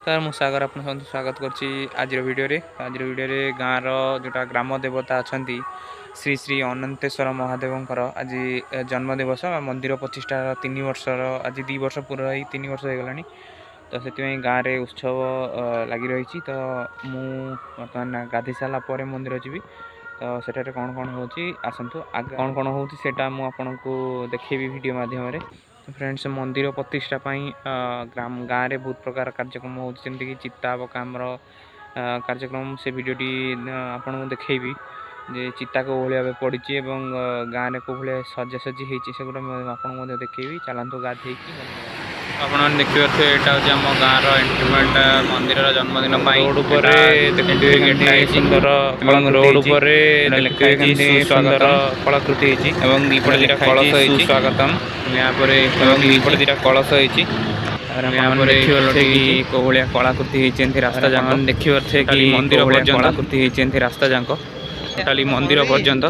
नमस्कार मु सागर आप स्वागत कर गाँव जोटा ग्राम देवता अच्छा श्री श्री अनंतेश्वर महादेवंकर आज जन्मदिवस मंदिर प्रतिष्ठा 3 वर्षर आज 2 वर्ष पूरा 3 वर्ष हो गलानी तो से गाँव में उत्सव लगी रही तो मुझे गाधि सारापर मंदिर जी तो सेठारे कौन कौन हो आसतु आगे कौन कौन हो आपको देखेबी वीडियो माध्यम फ्रेंड्स मंदिर प्रतिष्ठा गाँव में बहुत प्रकार कार्यक्रम होती चिता पकामर कार्यक्रम से वीडियोटी आपको देखेबी जे चिता को भाई पड़ी गाँव में कौ भाई सजासजी होगा आपको देखेबी चलतु गाधे आप देखिए यहाँ आम गाँव एंट्रीमेंट मंदिर जन्मदिन रोड पर सुंदर रोड पर सुंदर कलाकृति दीपटे दीटा कलश स्वागतम यहाँ दीपटे दीटा कलश देखिए कौ भाया कलाकृति रास्ता जाक देखिए कि मंदिर कलाकृति रास्ता जाक टोटाली मंदिर पर्यंत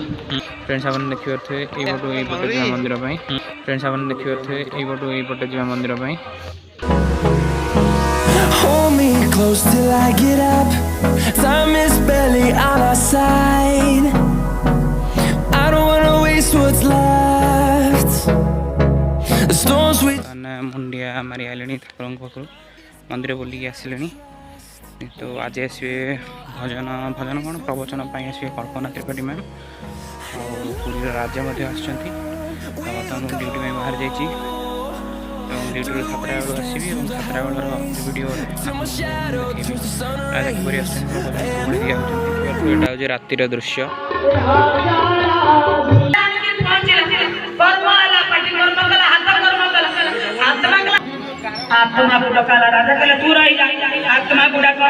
फ्रेंड्स आप देखिए यहीपटे जा मंदिर फ्रेंड्स आप देखिए यहीपटे जा मंदिर Hold me close till I get up. Time is barely on our side. I don't wanna waste what's left. The storms we मुंडिया मारी आइले ठाकुर पाखु मंदिर बुलिक आसिले तो आज आसवे भजन भजन कौन प्रवचन आसवे कल्पना त्रिपाठी मैम और पुरी राजा आसुँच ड्यूटी में बाहर जाइए ड्यूटी 7टा बेलू आसवि 7टा बेलर वीडियो राजा हूँ रातिर दृश्य आत्मा को डकाला राजा कहले तू रही जा आत्मा को डका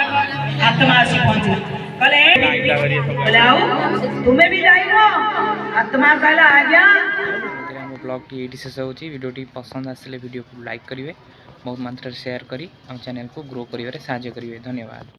आत्मा आसी पहुंची कहले आओ तुम्हें भी जाइबो आत्मा कहला आ जा ब्लॉग टी एटी शेष होची वीडियो पसंद आसले वीडियो को लाइक करिवे बहुत मात्रा शेयर करी हम चैनल को ग्रो करिवे साहाय्य करिवे धन्यवाद।